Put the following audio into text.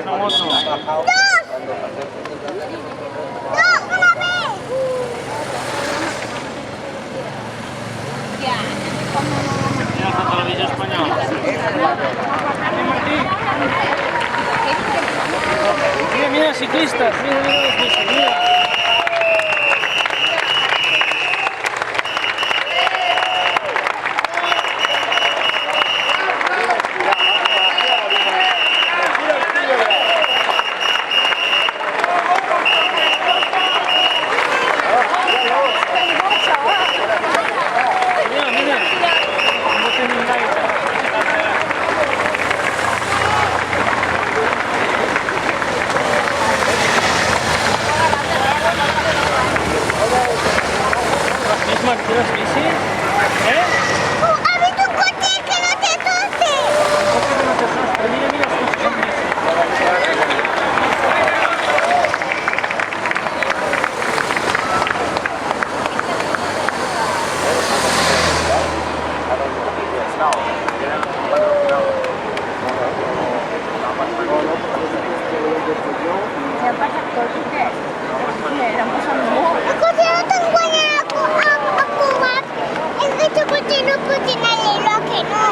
Una moto. ¡Dos! ¡No! ¡Una vez! Mira la televisión española. Mira, mira, ciclistas. Mira, mira los bichos, mira. ¿Quieres bici? ¿Eh? ¡Ha visto un coche que no te asuste! Coche que no te asuste. Mira, mira, estos son bici. Aku tidak tunggunya aku mat. Itu coba no putin na lelo que no.